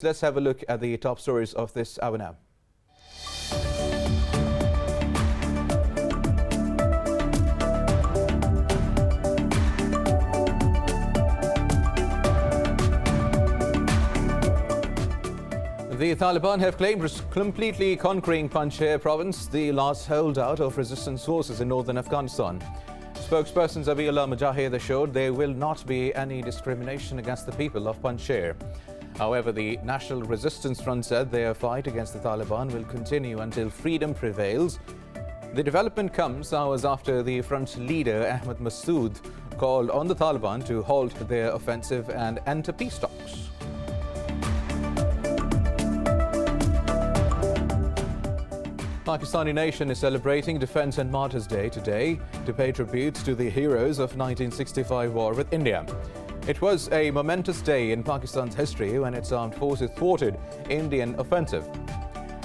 Let's have a look at the top stories of this hour now. The Taliban have claimed completely conquering Panjshir province, the last holdout of resistance forces in northern Afghanistan. Spokesperson Zabiullah Mujahid assured there will not be any discrimination against the people of Panjshir. However, the National Resistance Front said their fight against the Taliban will continue until freedom prevails. The development comes hours after the front leader Fahad Massoud called on the Taliban to halt their offensive and enter peace talks. Pakistani nation is celebrating Defence and Martyrs' Day today to pay tribute to the heroes of 1965 war with India. It was a momentous day in Pakistan's history when its armed forces thwarted Indian offensive.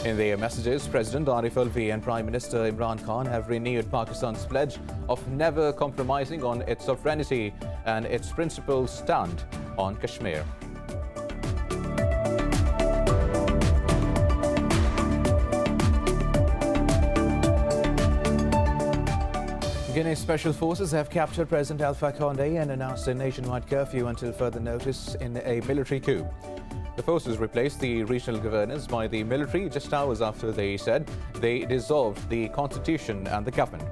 In their messages, President Arif Alvi and Prime Minister Imran Khan have renewed Pakistan's pledge of never compromising on its sovereignty and its principled stand on Kashmir. Guinea Special Forces have captured President Alpha Condé and announced a nationwide curfew until further notice in a military coup. The forces replaced the regional governors by the military just hours after they said they dissolved the constitution and the government.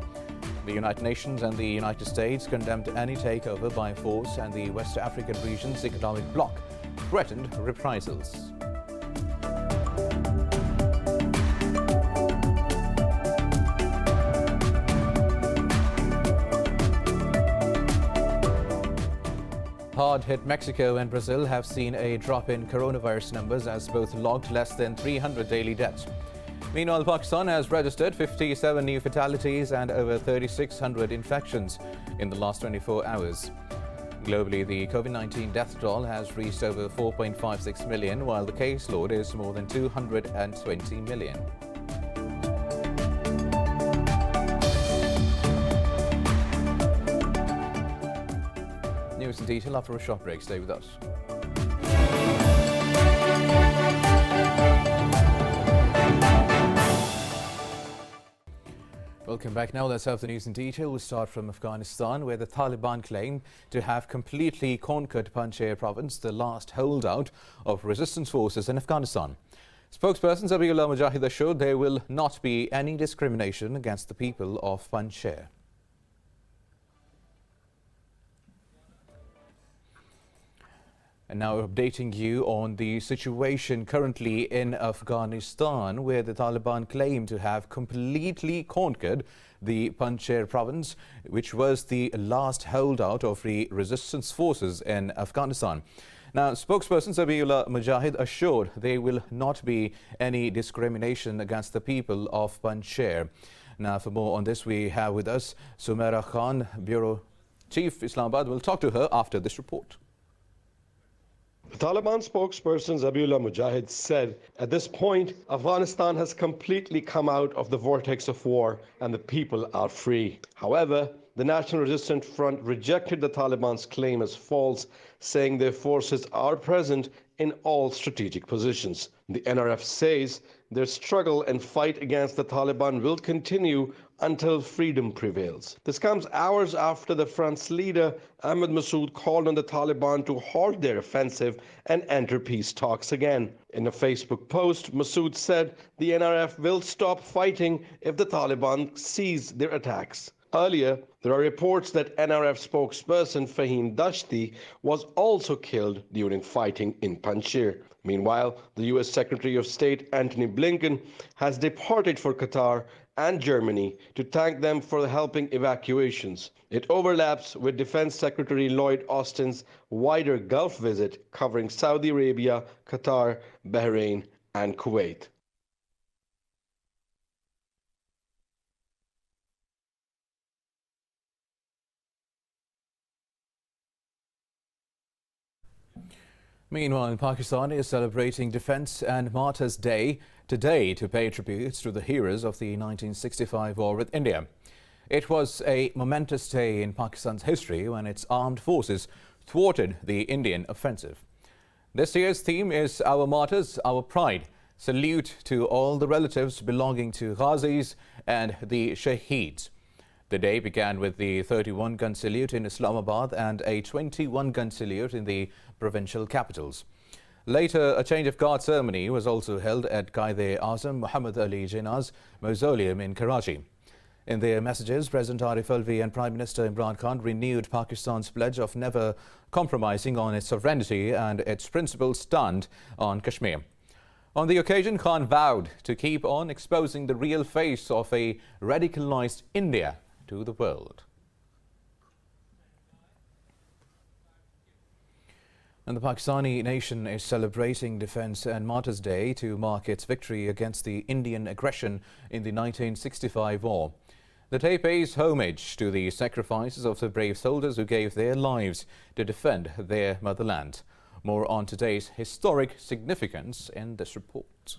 The United Nations and the United States condemned any takeover by force, and the West African region's economic bloc threatened reprisals. Hard-hit Mexico and Brazil have seen a drop in coronavirus numbers as both logged less than 300 daily deaths. Meanwhile, Pakistan has registered 57 new fatalities and over 3,600 infections in the last 24 hours. Globally, the COVID-19 death toll has reached over 4.56 million, while the caseload is more than 220 million. News in detail after a short break. Stay with us. Welcome back. Now let's have the news in detail. We'll start from Afghanistan, where the Taliban claim to have completely conquered Panjshir province, the last holdout of resistance forces in Afghanistan. Spokesperson Zabiullah Mujahid assured there will not be any discrimination against the people of Panjshir. And now updating you on the situation currently in Afghanistan, where the Taliban claim to have completely conquered the Panjshir province, which was the last holdout of the resistance forces in Afghanistan. Now, spokesperson Zabiullah Mujahid assured there will not be any discrimination against the people of Panjshir. Now, for more on this, we have with us Sumaira Khan, Bureau Chief, Islamabad. We'll talk to her after this report. The Taliban spokesperson Zabiullah Mujahid said, at this point, Afghanistan has completely come out of the vortex of war and the people are free. However, the National Resistance Front rejected the Taliban's claim as false, saying their forces are present in all strategic positions. The NRF says their struggle and fight against the Taliban will continue until freedom prevails. This comes hours after the front's leader, Fahad Massoud, called on the Taliban to halt their offensive and enter peace talks again. In a Facebook post, Massoud said the NRF will stop fighting if the Taliban cease their attacks. Earlier, there are reports that NRF spokesperson Fahim Dashti was also killed during fighting in Panjshir. Meanwhile, the U.S. Secretary of State Antony Blinken has departed for Qatar and Germany to thank them for helping evacuations. It overlaps with Defense Secretary Lloyd Austin's wider Gulf visit covering Saudi Arabia, Qatar, Bahrain, and Kuwait. Meanwhile, Pakistan is celebrating Defence and Martyrs' Day today to pay tributes to the heroes of the 1965 war with India. It was a momentous day in Pakistan's history when its armed forces thwarted the Indian offensive. This year's theme is Our Martyrs, Our Pride. Salute to all the relatives belonging to Ghazis and the Shaheeds. The day began with the 31-gun salute in Islamabad and a 21-gun salute in the provincial capitals. Later, a change of guard ceremony was also held at Quaid-e-Azam Muhammad Ali Jinnah's mausoleum in Karachi. In their messages, President Arif Alvi and Prime Minister Imran Khan renewed Pakistan's pledge of never compromising on its sovereignty and its principled stand on Kashmir. On the occasion, Khan vowed to keep on exposing the real face of a radicalized India to the world. And the Pakistani nation is celebrating Defence and Martyrs' Day to mark its victory against the Indian aggression in the 1965 war. The day pays homage to the sacrifices of the brave soldiers who gave their lives to defend their motherland. More on today's historic significance in this report.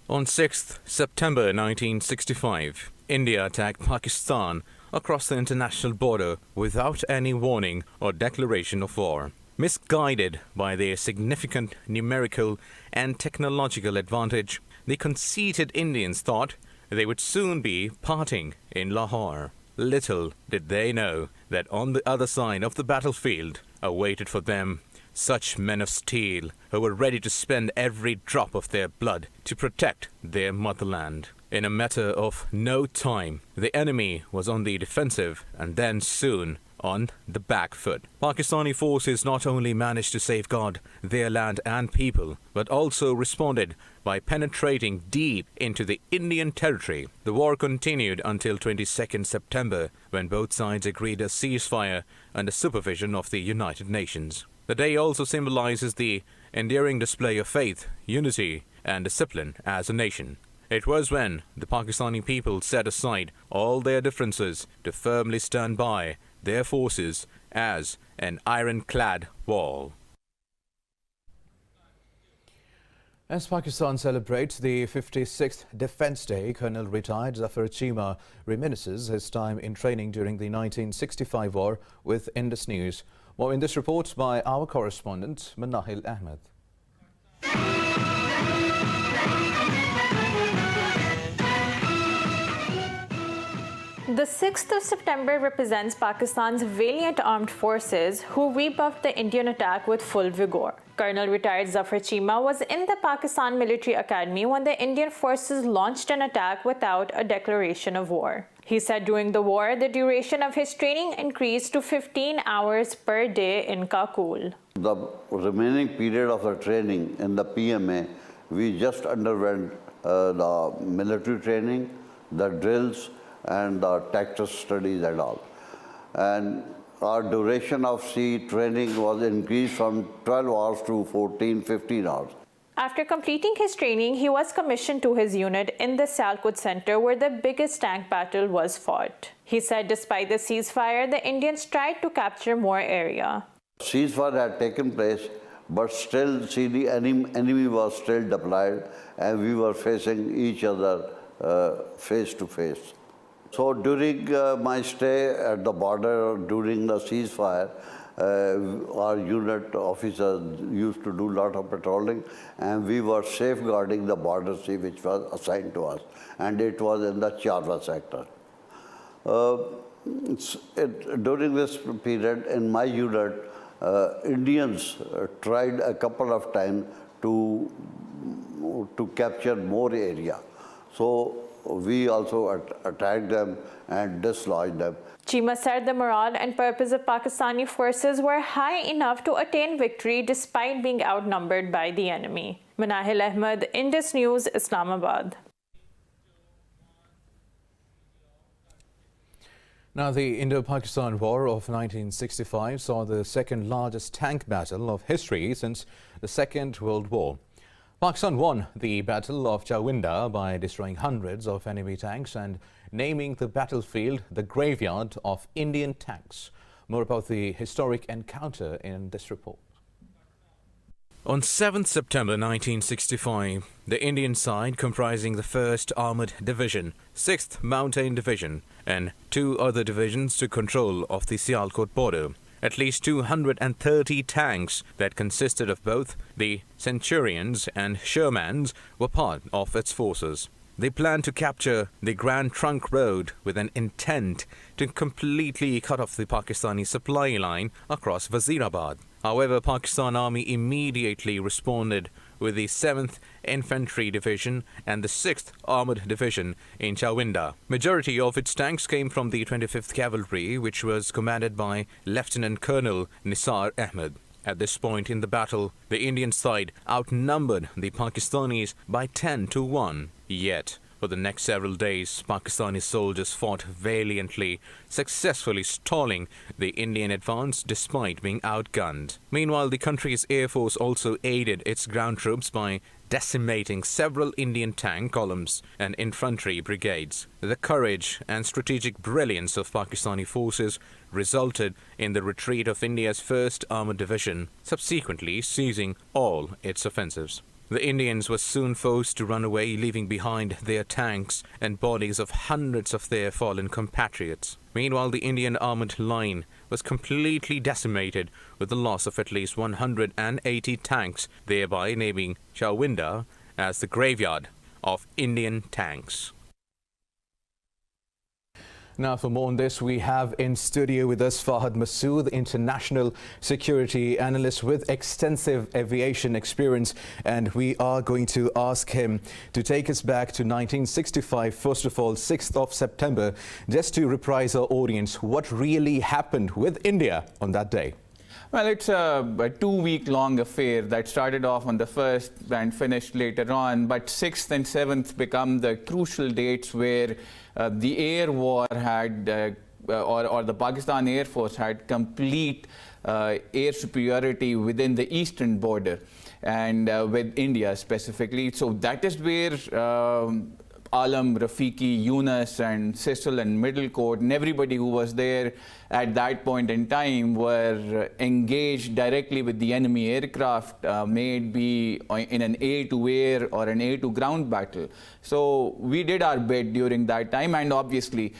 On 6th September 1965, India attacked Pakistan across the international border without any warning or declaration of war. Misguided by their significant numerical and technological advantage, the conceited Indians thought they would soon be parting in Lahore. Little did they know that on the other side of the battlefield awaited for them such men of steel who were ready to spend every drop of their blood to protect their motherland. In a matter of no time, the enemy was on the defensive and then soon on the back foot. Pakistani forces not only managed to safeguard their land and people, but also responded by penetrating deep into the Indian territory. The war continued until 22nd September, when both sides agreed a ceasefire under supervision of the United Nations. The day also symbolizes the enduring display of faith, unity, and discipline as a nation. It was when the Pakistani people set aside all their differences to firmly stand by their forces as an ironclad wall. As Pakistan celebrates the 56th Defence Day, Colonel retired Zafar Chima reminisces his time in training during the 1965 war with Indus News. More in this report by our correspondent, Manahil Ahmed. The 6th of September represents Pakistan's valiant armed forces who rebuffed the Indian attack with full vigor. Colonel retired Zafar Chima was in the Pakistan Military Academy when the Indian forces launched an attack without a declaration of war. He said during the war, the duration of his training increased to 15 hours per day in Kakul. The remaining period of the training in the PMA, we just underwent the military training, the drills, and the tactical studies and all. And our duration of sea training was increased from 12 hours to 15 hours. After completing his training, he was commissioned to his unit in the Sialkot Center where the biggest tank battle was fought. He said despite the ceasefire, the Indians tried to capture more area. Ceasefire had taken place, but still the enemy was still deployed and we were facing each other face to face. So during my stay at the border during the ceasefire, our unit officers used to do a lot of patrolling and we were safeguarding the border sea which was assigned to us, and it was in the Charwa sector. During this period in my unit, Indians tried a couple of times to capture more area. So we also attacked them and dislodged them. Chima said the morale and purpose of Pakistani forces were high enough to attain victory despite being outnumbered by the enemy. Manahil Ahmed, Indus News, Islamabad. Now, the Indo-Pakistan War of 1965 saw the second largest tank battle of history since the Second World War. Pakistan won the Battle of Chawinda by destroying hundreds of enemy tanks and naming the battlefield the graveyard of Indian tanks. More about the historic encounter in this report. On 7th September 1965, the Indian side, comprising the 1st Armoured Division, 6th Mountain Division and 2 other divisions, took control of the Sialkot border at least 230 tanks that consisted of both the Centurions and Shermans were part of its forces. They planned to capture the Grand Trunk Road with an intent to completely cut off the Pakistani supply line across Wazirabad. However, Pakistan Army immediately responded with the 7th Infantry Division and the 6th Armoured Division in Chawinda. Majority of its tanks came from the 25th Cavalry, which was commanded by Lieutenant Colonel Nisar Ahmed. At this point in the battle, the Indian side outnumbered the Pakistanis by 10-1. Yet, for the next several days, Pakistani soldiers fought valiantly, successfully stalling the Indian advance despite being outgunned. Meanwhile, the country's air force also aided its ground troops by decimating several Indian tank columns and infantry brigades. The courage and strategic brilliance of Pakistani forces resulted in the retreat of India's 1st Armoured Division, subsequently seizing all its offensives. The Indians were soon forced to run away, leaving behind their tanks and bodies of hundreds of their fallen compatriots. Meanwhile, the Indian armoured line was completely decimated with the loss of at least 180 tanks, thereby naming Chawinda as the graveyard of Indian tanks. Now, for more on this, we have in studio with us Fahad Massoud, international security analyst with extensive aviation experience, and we are going to ask him to take us back to 1965, first of all, 6th of September, just to reprise our audience what really happened with India on that day. Well, it's a 2-week-long affair that started off on the 1st and finished later on, but 6th and 7th become the crucial dates where the air war had, or the Pakistan Air Force had complete air superiority within the eastern border and with India specifically. So that is where Alam, Rafiqi, Yunus and Cecil and Middlecourt and everybody who was there at that point in time were engaged directly with the enemy aircraft, may it be in an air-to-air or an air-to-ground battle. So we did our bit during that time, and obviously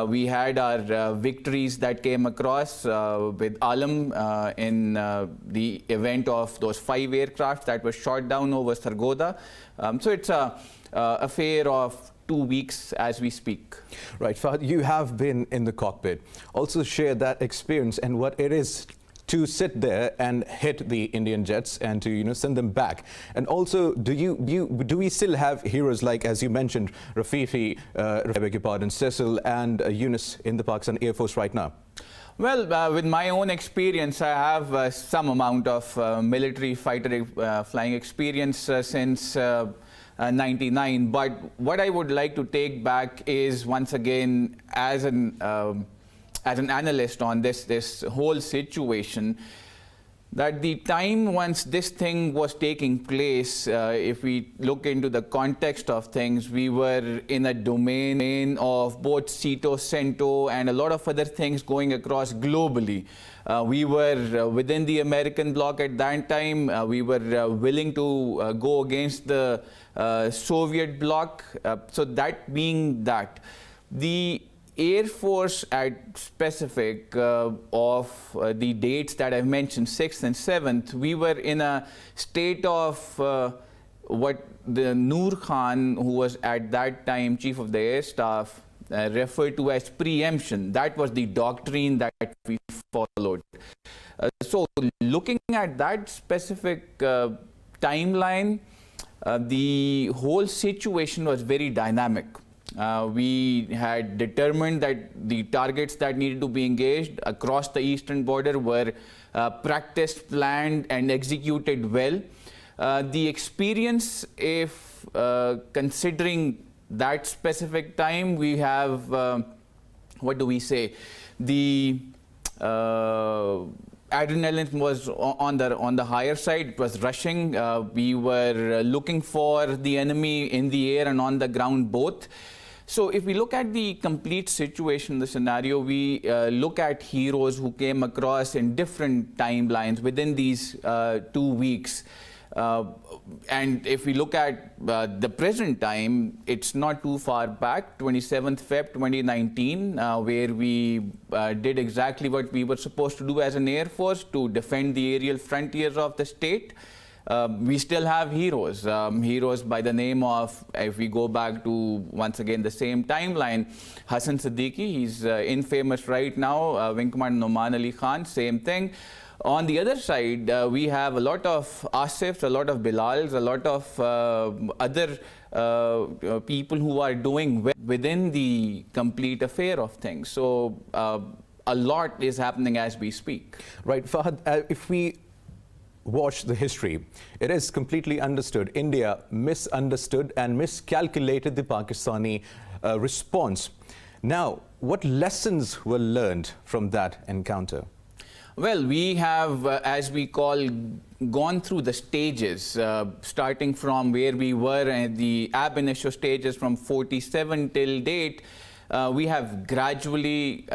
we had our victories that came across with Alam in the event of those 5 aircraft that were shot down over Sargodha. So it's a affair of 2 weeks as we speak. Right, Fahad, you have been in the cockpit. Also share that experience and what it is to sit there and hit the Indian jets and to send them back. And also, do we still have heroes like, as you mentioned, Rafiqi, Cecil and Yunus in the Pakistan Air Force right now? Well, with my own experience, I have some amount of military fighter flying experience since 99. But what I would like to take back is, once again, as an analyst on this whole situation, that the time once this thing was taking place, if we look into the context of things, we were in a domain of both CETO, CENTO, and a lot of other things going across globally. We were within the American bloc at that time. We were willing to go against the Soviet bloc. So that being that, the Air Force at specific of the dates that I've mentioned, 6th and 7th, we were in a state of what the Noor Khan, who was at that time Chief of the Air Staff, referred to as preemption. That was the doctrine that we followed. So looking at that specific timeline, the whole situation was very dynamic. We had determined that the targets that needed to be engaged across the eastern border were practiced, planned and executed well. The experience, if considering that specific time, we have, what do we say, the adrenaline was on the higher side. It was rushing. We were looking for the enemy in the air and on the ground both. So if we look at the complete situation, the scenario, we look at heroes who came across in different timelines within these 2 weeks. And if we look at the present time, it's not too far back, 27th Feb 2019, where we did exactly what we were supposed to do as an Air Force to defend the aerial frontiers of the state. We still have heroes, heroes by the name of, if we go back to, once again, the same timeline, Hassan Siddiqui, he's infamous right now, Wing Commander Noman Ali Khan, same thing. On the other side, we have a lot of Asifs, a lot of Bilals, a lot of other people who are doing well within the complete affair of things. So a lot is happening as we speak. Right, Fahad, if we watch the history, it is completely understood. India misunderstood and miscalculated the Pakistani response. Now, what lessons were learned from that encounter? Well, we have, as we call, gone through the stages, starting from where we were at the ab initio stages from 47 till date. We have gradually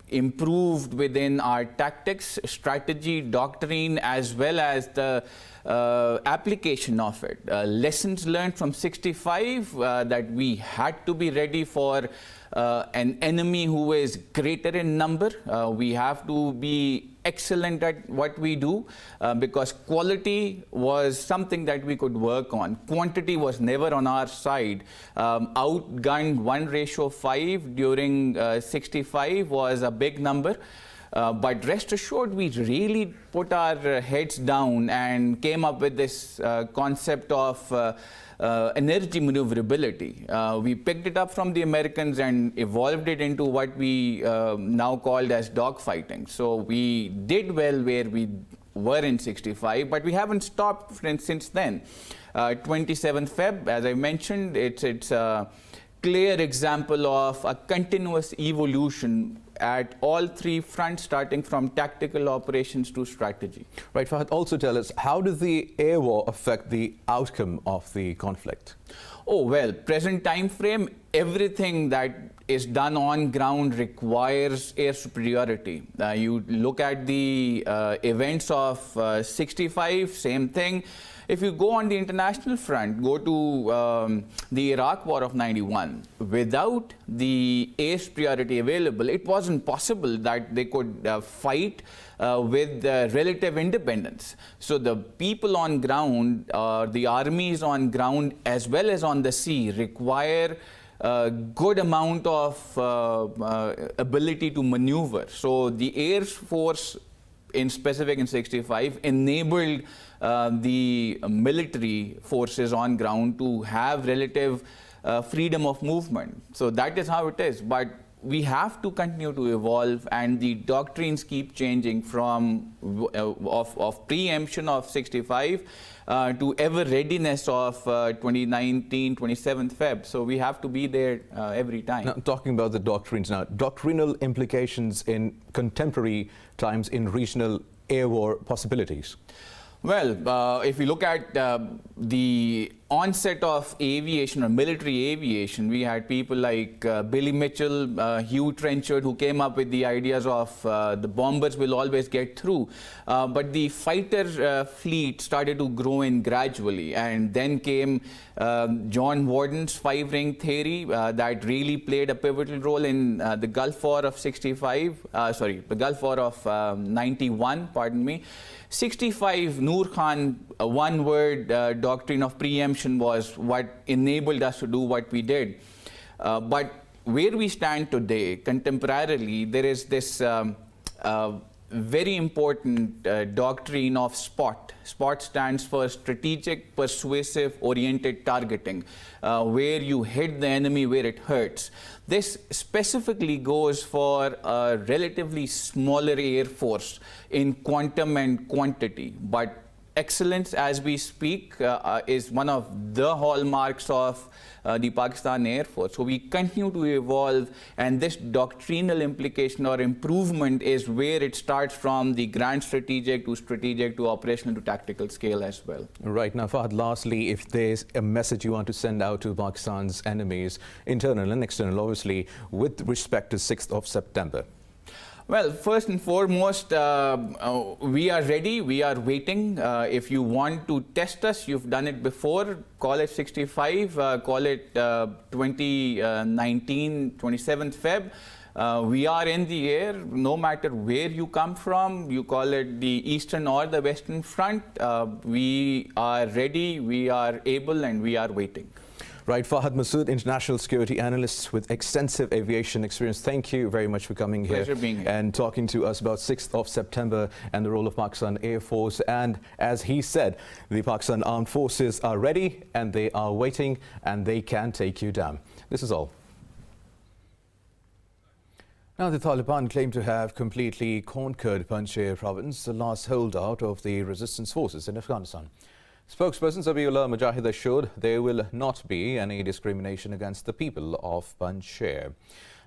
improved within our tactics, strategy, doctrine, as well as the application of it. Lessons learned from 65 that we had to be ready for an enemy who is greater in number. We have to be excellent at what we do because quality was something that we could work on. Quantity was never on our side. Outgunned 1:5 during 65 was a big number. But rest assured, we really put our heads down and came up with this concept of energy maneuverability. We picked it up from the Americans and evolved it into what we now called as dogfighting. So we did well where we were in 65, but we haven't stopped since then. 27th Feb, as I mentioned, it's a clear example of a continuous evolution at all three fronts, starting from tactical operations to strategy. Right, Fahad, also tell us, how does the air war affect the outcome of the conflict? Oh, well, present time frame, everything that is done on ground requires air superiority. You look at the events of 65, same thing. If you go on the international front, go to the Iraq War of 91, without the air superiority available, it wasn't possible that they could fight with relative independence. So the people on ground, the armies on ground as well as on the sea require a good amount of ability to maneuver. So the Air Force in specific in 65 enabled the military forces on ground to have relative freedom of movement. So that is how it is. But we have to continue to evolve, and the doctrines keep changing from of preemption of 65 to ever readiness of 2019, 27th Feb. So we have to be there every time. Now, talking about the doctrines now, doctrinal implications in contemporary times in regional air war possibilities. Well, if you look at the onset of aviation or military aviation, we had people like Billy Mitchell, Hugh Trenchard, who came up with the ideas of the bombers will always get through. But the fighter fleet started to grow in gradually, and then came John Warden's five-ring theory that really played a pivotal role in the Gulf War of 65, sorry, the Gulf War of 91, pardon me. 65, Noor Khan, one-word doctrine of preemption was what enabled us to do what we did. But where we stand today, contemporarily, there is this very important doctrine of SPOT. SPOT stands for Strategic, Persuasive, Oriented Targeting, where you hit the enemy where it hurts. This specifically goes for a relatively smaller air force in quantum and quantity, but excellence as we speak is one of the hallmarks of the Pakistan Air Force. So we continue to evolve, and this doctrinal implication or improvement is where it starts from the grand strategic to operational to tactical scale as well. Right. Now, Fahad, lastly, if there's a message you want to send out to Pakistan's enemies, internal and external, obviously, with respect to 6th of September. Well, first and foremost, we are ready, we are waiting. If you want to test us, you've done it before, call it 65, call it 2019, 27th Feb. We are in the air, no matter where you come from, you call it the Eastern or the Western Front, we are ready, we are able, and we are waiting. Right, Fahad Massoud, international security analyst with extensive aviation experience. Thank you very much for coming here and talking to us about 6th of September and the role of Pakistan Air Force. And as he said, the Pakistan Armed Forces are ready and they are waiting and they can take you down. This is all. Now, the Taliban claim to have completely conquered Panjshir province, the last holdout of the resistance forces in Afghanistan. Spokesperson Zabiullah Mujahid assured there will not be any discrimination against the people of Panjshir.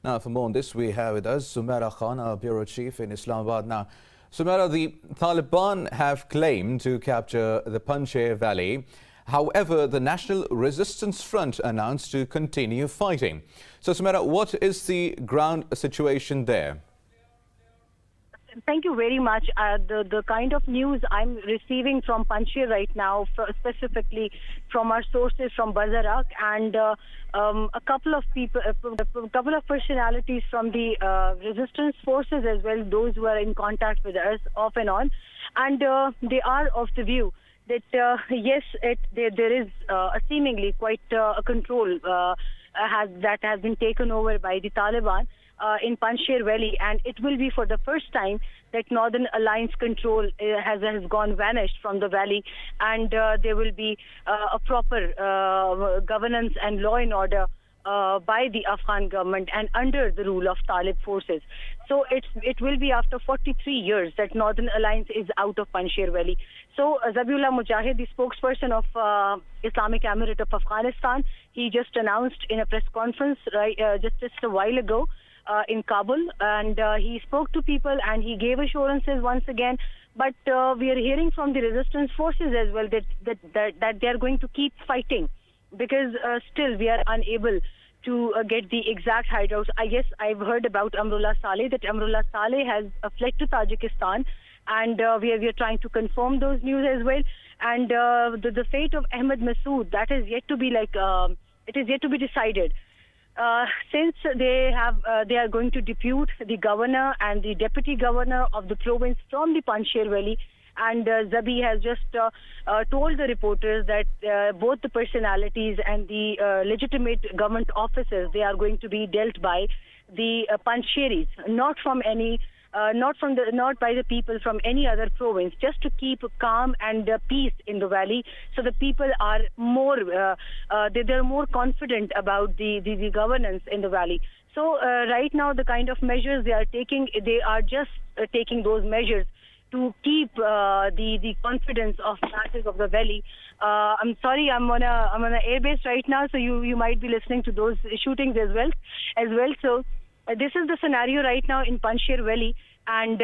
Now, for more on this, we have with us Sumaira Khan, our bureau chief in Islamabad. Now, Sumaira, the Taliban have claimed to capture the Panjshir Valley. However, the National Resistance Front announced to continue fighting. So, Sumaira, what is the ground situation there? Thank you very much. The kind of news I'm receiving from Panjshir right now, specifically from our sources from Bazarak and a couple of people, a couple of personalities from the resistance forces as well, those who are in contact with us off and on, and they are of the view that yes, there is seemingly quite a control that has been taken over by the Taliban in Panjshir Valley, and it will be for the first time that Northern Alliance control has vanished from the valley, and there will be a proper governance and law and order by the Afghan government and under the rule of Talib forces. So it will be after 43 years that Northern Alliance is out of Panjshir Valley. So Zabiullah Mujahid, the spokesperson of Islamic Emirate of Afghanistan, he just announced in a press conference just a while ago in Kabul, and he spoke to people and he gave assurances once again. But we are hearing from the resistance forces as well that they are going to keep fighting, because still we are unable to get the exact hideouts. I guess I've heard about Amrullah Saleh, that Amrullah Saleh has fled to Tajikistan, and we are trying to confirm those news as well. And the fate of Fahad Massoud, that is yet to be it is yet to be decided. Since they are going to depute the governor and the deputy governor of the province from the Panjshir Valley, and Zabi has just told the reporters that both the personalities and the legitimate government officers, they are going to be dealt by the Panjshiris, not by the people from any other province, just to keep calm and peace in the valley. So the people are more they're more confident about the governance in the valley. So right now, the kind of measures they are taking, they are just taking those measures to keep the confidence of masses of the valley. I'm sorry, I'm on a airbase right now, so you might be listening to those shootings as well. So this is the scenario right now in Panjshir Valley, and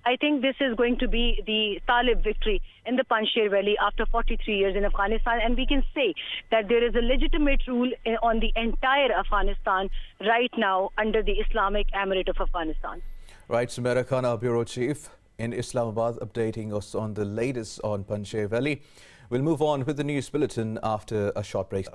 I think this is going to be the Talib victory in the Panjshir Valley after 43 years in Afghanistan, and we can say that there is a legitimate rule on the entire Afghanistan right now under the Islamic Emirate of Afghanistan. Right, Sumaira Khan, our bureau chief in Islamabad, updating us on the latest on Panjshir Valley. We'll move on with the news bulletin after a short break.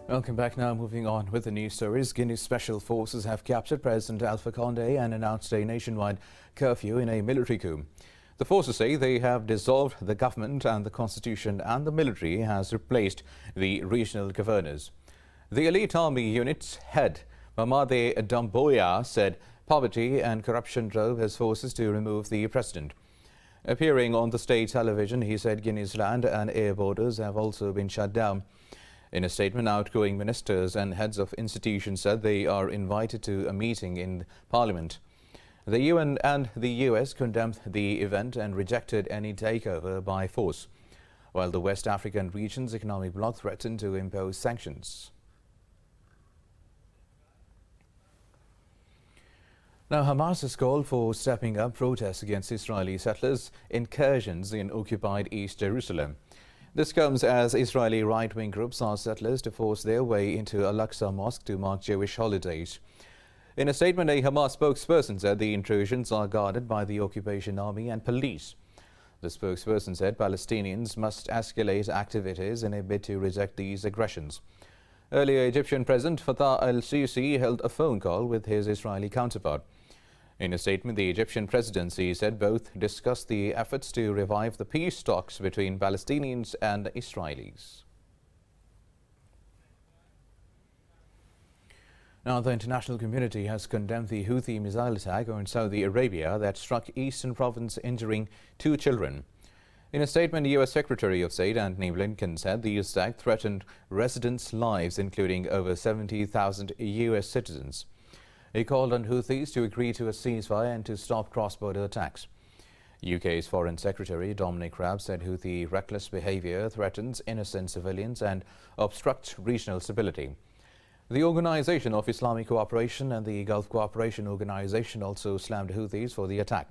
Welcome back now. Moving on with the news stories. Guinea's special forces have captured President Alpha Condé and announced a nationwide curfew in a military coup. The forces say they have dissolved the government and the constitution, and the military has replaced the regional governors. The elite army unit's head, Mamade Damboya, said poverty and corruption drove his forces to remove the president. Appearing on the state television, he said Guinea's land and air borders have also been shut down. In a statement, outgoing ministers and heads of institutions said they are invited to a meeting in Parliament. The UN and the US condemned the event and rejected any takeover by force, while the West African region's economic bloc threatened to impose sanctions. Now, Hamas has called for stepping up protests against Israeli settlers' incursions in occupied East Jerusalem. This comes as Israeli right-wing groups ask settlers to force their way into Al-Aqsa Mosque to mark Jewish holidays. In a statement, a Hamas spokesperson said the intrusions are guarded by the occupation army and police. The spokesperson said Palestinians must escalate activities in a bid to reject these aggressions. Earlier, Egyptian President Fattah al-Sisi held a phone call with his Israeli counterpart. In a statement, the Egyptian presidency said both discussed the efforts to revive the peace talks between Palestinians and Israelis. Now, the international community has condemned the Houthi missile attack on Saudi Arabia that struck eastern province, injuring 2 children. In a statement, U.S. Secretary of State Antony Blinken said the attack threatened residents' lives, including over 70,000 U.S. citizens. He called on Houthis to agree to a ceasefire and to stop cross-border attacks. UK's Foreign Secretary Dominic Raab said Houthi reckless behaviour threatens innocent civilians and obstructs regional stability. The Organisation of Islamic Cooperation and the Gulf Cooperation Organisation also slammed Houthis for the attack.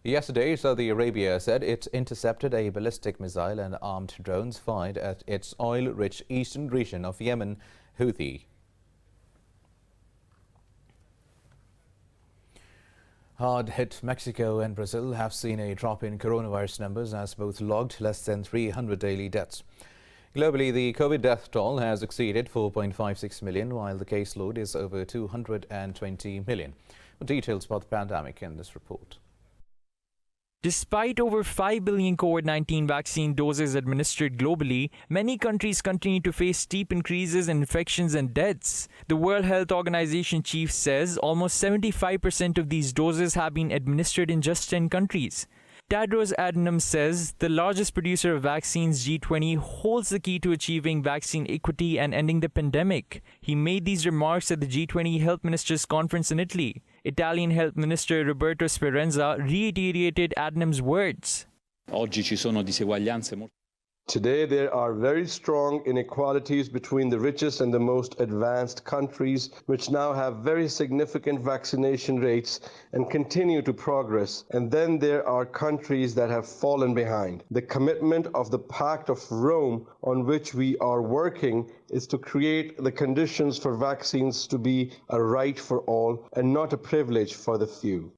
Yesterday, Saudi Arabia said it intercepted a ballistic missile and armed drones fired at its oil-rich eastern region of Yemen, Houthi. Hard-hit Mexico and Brazil have seen a drop in coronavirus numbers as both logged less than 300 daily deaths. Globally, the COVID death toll has exceeded 4.56 million, while the caseload is over 220 million. Details about the pandemic in this report. Despite over 5 billion COVID-19 vaccine doses administered globally, many countries continue to face steep increases in infections and deaths. The World Health Organization chief says almost 75% of these doses have been administered in just 10 countries. Tedros Adhanom says the largest producer of vaccines, G20, holds the key to achieving vaccine equity and ending the pandemic. He made these remarks at the G20 Health Ministers Conference in Italy. Italian Health Minister Roberto Speranza reiterated Adhanom's words. Oggi ci sono diseguaglianze molto. Today, there are very strong inequalities between the richest and the most advanced countries, which now have very significant vaccination rates and continue to progress. And then there are countries that have fallen behind. The commitment of the Pact of Rome, on which we are working, is to create the conditions for vaccines to be a right for all and not a privilege for the few.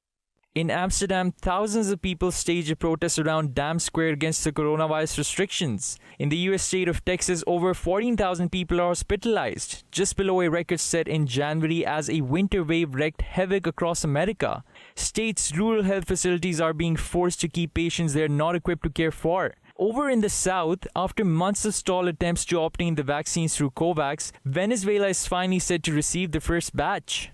In Amsterdam, thousands of people staged a protest around Dam Square against the coronavirus restrictions. In the U.S. state of Texas, over 14,000 people are hospitalized, just below a record set in January as a winter wave wreaked havoc across America. States' rural health facilities are being forced to keep patients they are not equipped to care for. Over in the south, after months of stalled attempts to obtain the vaccines through COVAX, Venezuela is finally said to receive the first batch.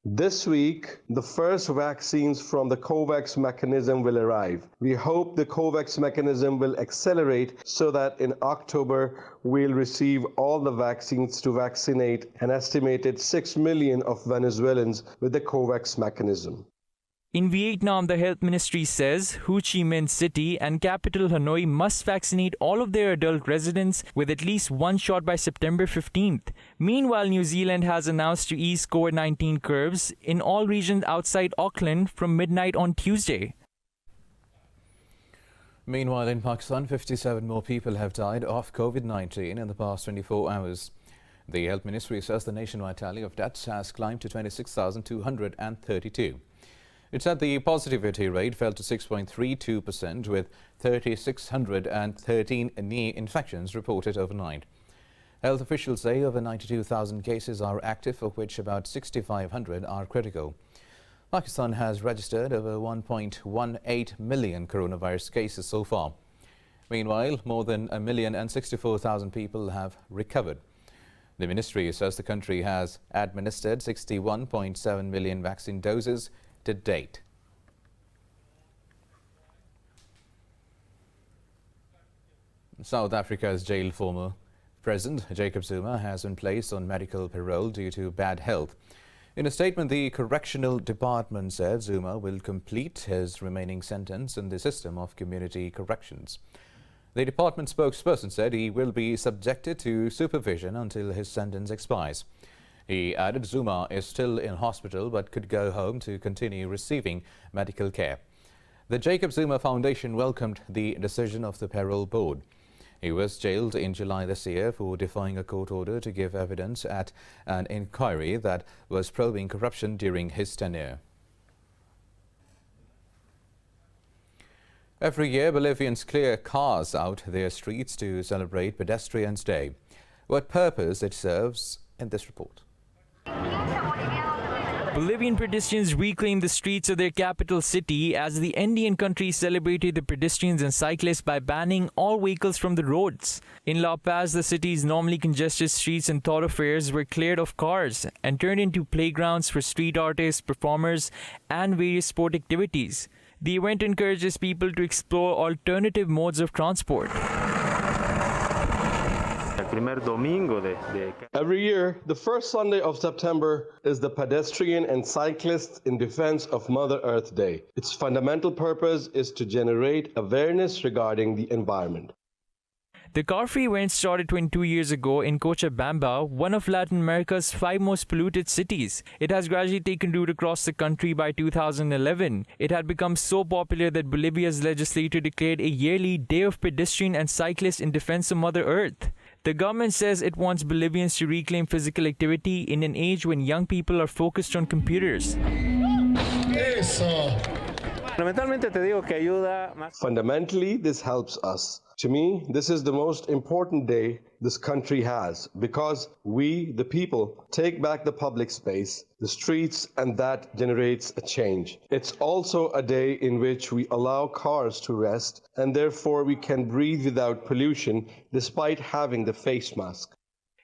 This week, the first vaccines from the COVAX mechanism will arrive. We hope the COVAX mechanism will accelerate so that in October, we'll receive all the vaccines to vaccinate an estimated 6 million of Venezuelans with the COVAX mechanism. In Vietnam, the health ministry says Ho Chi Minh City and capital Hanoi must vaccinate all of their adult residents with at least one shot by September 15th. Meanwhile, New Zealand has announced to ease COVID-19 curves in all regions outside Auckland from midnight on Tuesday. Meanwhile, in Pakistan, 57 more people have died of COVID-19 in the past 24 hours. The health ministry says the nationwide tally of deaths has climbed to 26,232. It said the positivity rate fell to 6.32% with 3,613 new infections reported overnight. Health officials say over 92,000 cases are active, of which about 6,500 are critical. Pakistan has registered over 1.18 million coronavirus cases so far. Meanwhile, more than 1,064,000 people have recovered. The ministry says the country has administered 61.7 million vaccine doses to date. South Africa's jailed former President Jacob Zuma has been placed on medical parole due to bad health. In a statement, the Correctional Department said Zuma will complete his remaining sentence in the system of community corrections. The department spokesperson said he will be subjected to supervision until his sentence expires. He added Zuma is still in hospital but could go home to continue receiving medical care. The Jacob Zuma Foundation welcomed the decision of the payroll board. He was jailed in July this year for defying a court order to give evidence at an inquiry that was probing corruption during his tenure. Every year, Bolivians clear cars out their streets to celebrate Pedestrians Day. What purpose it serves in this report. Bolivian pedestrians reclaimed the streets of their capital city as the Andean country celebrated the pedestrians and cyclists by banning all vehicles from the roads. In La Paz, the city's normally congested streets and thoroughfares were cleared of cars and turned into playgrounds for street artists, performers, and various sport activities. The event encourages people to explore alternative modes of transport. Every year, the first Sunday of September is the Pedestrian and Cyclists in Defense of Mother Earth Day. Its fundamental purpose is to generate awareness regarding the environment. The car-free event started 22 years ago in Cochabamba, one of Latin America's 5 most polluted cities. It has gradually taken root across the country by 2011. It had become so popular that Bolivia's legislature declared a yearly Day of Pedestrian and Cyclists in Defense of Mother Earth. The government says it wants Bolivians to reclaim physical activity in an age when young people are focused on computers. Fundamentally, this helps us. To me, this is the most important day this country has because we, the people, take back the public space, the streets, and that generates a change. It's also a day in which we allow cars to rest and therefore we can breathe without pollution despite having the face mask.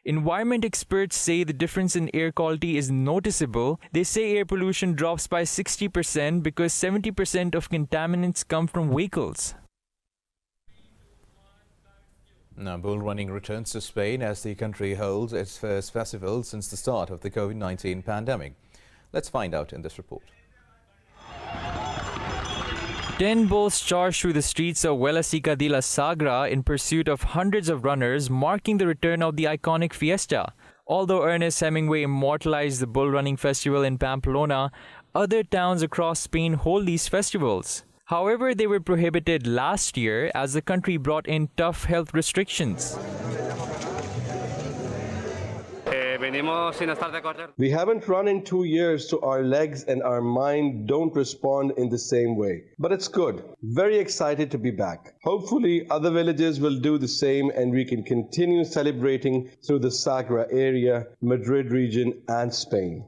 Environment experts say the difference in air quality is noticeable. They say air pollution drops by 60% because 70% of contaminants come from vehicles. Now, bull running returns to Spain as the country holds its first festival since the start of the COVID-19 pandemic. Let's find out in this report. 10 bulls charged through the streets of Huelasica de la Sagra in pursuit of hundreds of runners, marking the return of the iconic fiesta. Although Ernest Hemingway immortalized the bull running festival in Pamplona, other towns across Spain hold these festivals. However, they were prohibited last year as the country brought in tough health restrictions. We haven't run in 2 years, so our legs and our mind don't respond in the same way. But it's good. Very excited to be back. Hopefully, other villages will do the same and we can continue celebrating through the Sagra area, Madrid region, and Spain.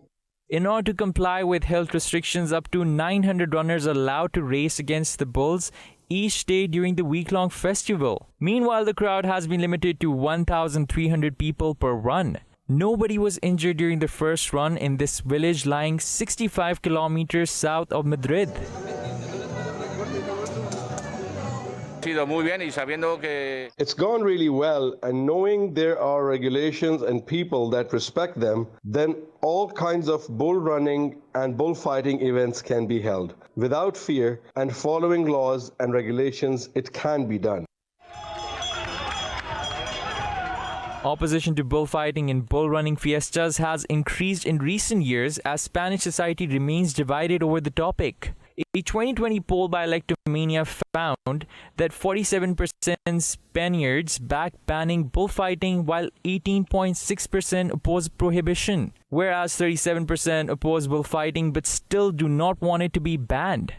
In order to comply with health restrictions, up to 900 runners are allowed to race against the bulls each day during the week-long festival. Meanwhile, the crowd has been limited to 1,300 people per run. Nobody was injured during the first run in this village lying 65 kilometers south of Madrid. It's gone really well, and knowing there are regulations and people that respect them, then all kinds of bull running and bullfighting events can be held. Without fear and following laws and regulations, it can be done. Opposition to bullfighting and bull running fiestas has increased in recent years as Spanish society remains divided over the topic. A 2020 poll by Electomania found that 47% Spaniards back banning bullfighting while 18.6% oppose prohibition, whereas 37% oppose bullfighting but still do not want it to be banned.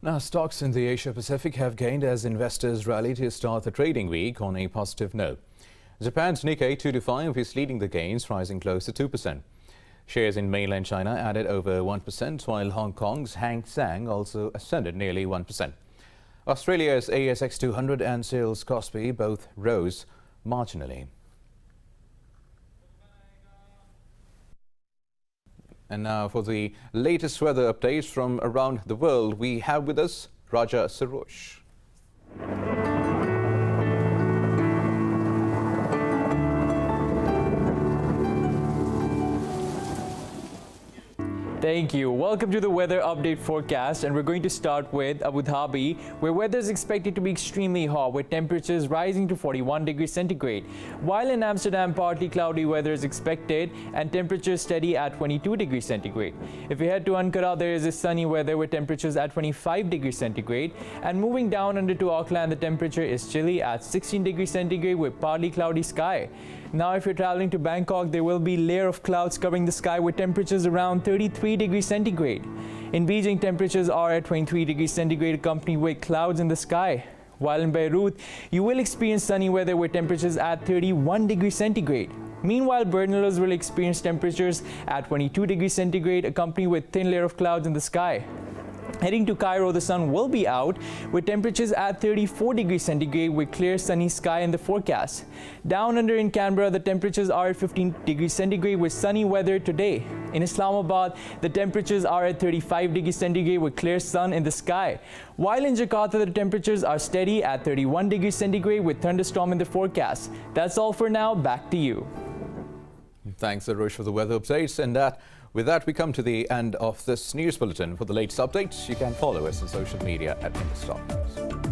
Now, stocks in the Asia-Pacific have gained as investors rally to start the trading week on a positive note. Japan's Nikkei 225 is leading the gains, rising close to 2%. Shares in mainland China added over 1%, while Hong Kong's Hang Seng also ascended nearly 1%. Australia's ASX 200 and Seoul's Kospi both rose marginally. And now for the latest weather updates from around the world, we have with us Raja Sarosh. Thank you. Welcome to the weather update forecast, and we're going to start with Abu Dhabi, where weather is expected to be extremely hot with temperatures rising to 41 degrees centigrade. While in Amsterdam, partly cloudy weather is expected and temperatures steady at 22 degrees centigrade. If we head to Ankara, there is a sunny weather with temperatures at 25 degrees centigrade, and moving down under to Auckland, the temperature is chilly at 16 degrees centigrade with partly cloudy sky. Now, if you're traveling to Bangkok, there will be a layer of clouds covering the sky with temperatures around 33 degrees centigrade. In Beijing, temperatures are at 23 degrees centigrade, accompanied with clouds in the sky. While in Beirut, you will experience sunny weather with temperatures at 31 degrees centigrade. Meanwhile, Bernalillos will experience temperatures at 22 degrees centigrade, accompanied with thin layer of clouds in the sky. Heading to Cairo, the sun will be out with temperatures at 34 degrees centigrade with clear sunny sky in the forecast. Down under in Canberra, the temperatures are at 15 degrees centigrade with sunny weather today. In Islamabad, the temperatures are at 35 degrees centigrade with clear sun in the sky. While in Jakarta, the temperatures are steady at 31 degrees centigrade with thunderstorm in the forecast. That's all for now. Back to you. Thanks, Arush, for the weather updates. And with that, we come to the end of this news bulletin. For the latest updates, you can follow us on social media at Indus Doctrines.